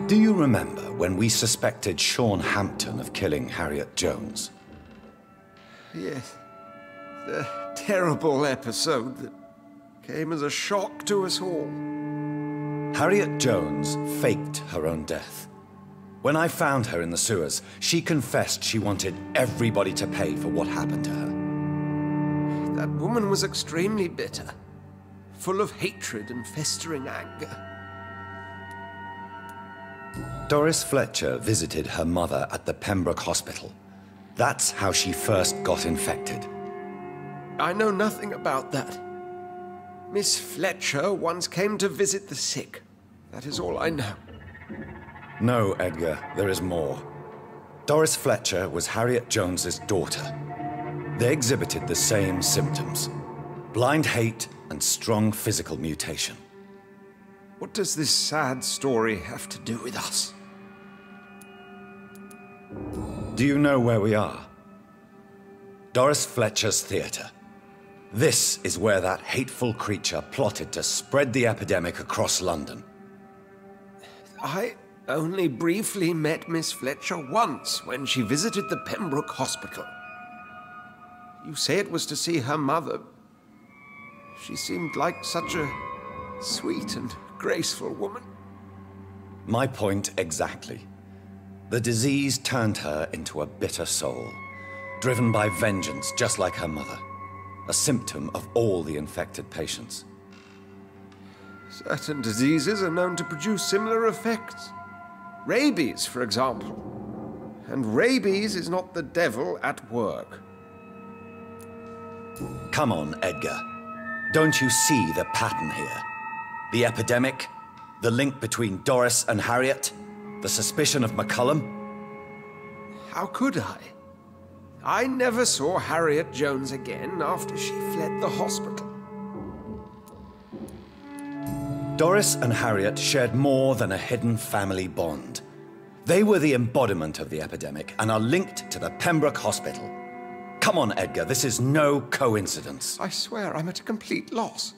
Speaker 1: Do you remember when we suspected Sean Hampton of killing Harriet Jones?
Speaker 8: Yes. The terrible episode that came as a shock to us all.
Speaker 1: Harriet Jones faked her own death. When I found her in the sewers, she confessed she wanted everybody to pay for what happened to her.
Speaker 8: That woman was extremely bitter, full of hatred and festering anger.
Speaker 1: Doris Fletcher visited her mother at the Pembroke Hospital. That's how she first got infected.
Speaker 8: I know nothing about that. Miss Fletcher once came to visit the sick. That is all I know.
Speaker 1: No, Edgar, there is more. Doris Fletcher was Harriet Jones's daughter. They exhibited the same symptoms: blind hate and strong physical mutation.
Speaker 8: What does this sad story have to do with us?
Speaker 1: Do you know where we are? Doris Fletcher's theater. This is where that hateful creature plotted to spread the epidemic across London.
Speaker 8: I only briefly met Miss Fletcher once when she visited the Pembroke Hospital. You say it was to see her mother. She seemed like such a sweet and graceful woman.
Speaker 1: My point exactly. The disease turned her into a bitter soul. driven by vengeance, just like her mother. A symptom of all the infected patients.
Speaker 8: Certain diseases are known to produce similar effects. Rabies, for example. And rabies is not the devil at work.
Speaker 1: Come on, Edgar. Don't you see the pattern here? The epidemic, the link between Doris and Harriet, the suspicion of McCullum?
Speaker 8: How could I? I never saw Harriet Jones again after she fled the hospital.
Speaker 1: Doris and Harriet shared more than a hidden family bond. They were the embodiment of the epidemic and are linked to the Pembroke Hospital. Come on, Edgar, this is no coincidence.
Speaker 8: I swear I'm at a complete loss.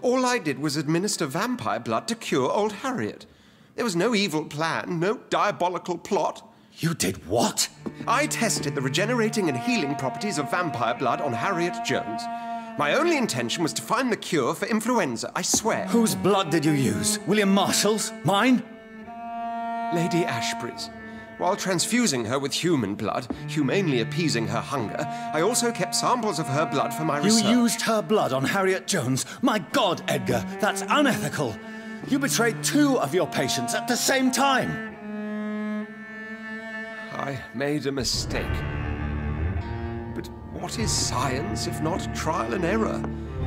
Speaker 8: All I did was administer vampire blood to cure old Harriet. There was no evil plan, no diabolical plot.
Speaker 1: You did what?
Speaker 8: I tested the regenerating and healing properties of vampire blood on Harriet Jones. My only intention was to find the cure for influenza, I swear.
Speaker 1: Whose blood did you use? William Marshall's? Mine?
Speaker 8: Lady Ashbury's. While transfusing her with human blood, humanely appeasing her hunger, I also kept samples of her blood for my research.
Speaker 1: You used her blood on Harriet Jones? My God, Edgar, that's unethical. You betrayed 2 of your patients at the same time.
Speaker 8: I made a mistake. But what is science if not trial and error?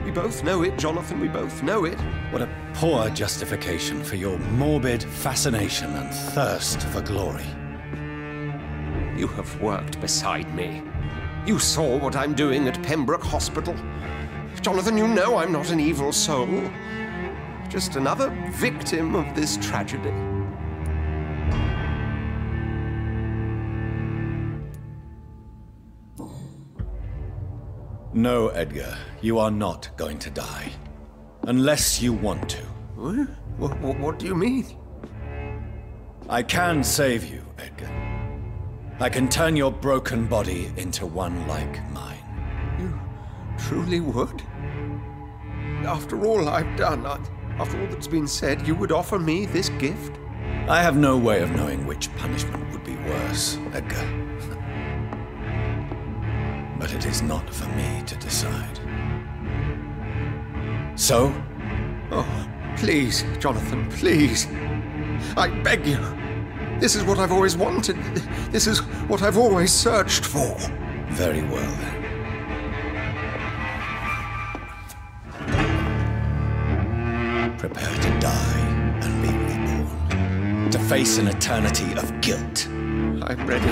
Speaker 8: We both know it, Jonathan, we both know it.
Speaker 1: What a poor justification for your morbid fascination and thirst for glory.
Speaker 8: You have worked beside me. You saw what I'm doing at Pembroke Hospital. Jonathan, you know I'm not an evil soul. Just another victim of this tragedy.
Speaker 1: No, Edgar, you are not going to die. Unless you want to.
Speaker 8: What do you mean?
Speaker 1: I can save you, Edgar. I can turn your broken body into one like mine.
Speaker 8: You truly would? After all I've done, after all that's been said, you would offer me this gift?
Speaker 1: I have no way of knowing which punishment would be worse, Edgar. But it is not for me to decide. So?
Speaker 8: Oh, please, Jonathan, please. I beg you. This is what I've always wanted. This is what I've always searched for.
Speaker 1: Very well, then. Prepare to die and be reborn. To face an eternity of guilt.
Speaker 8: I'm ready.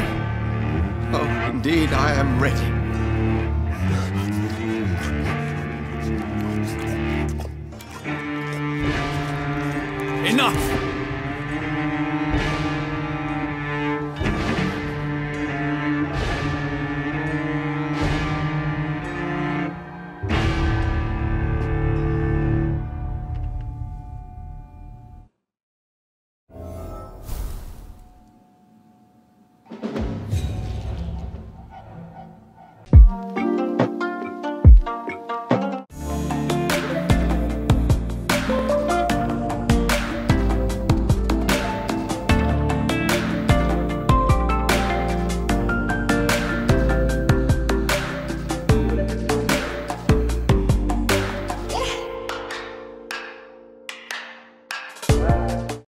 Speaker 8: Oh, indeed, I am ready.
Speaker 1: Enough!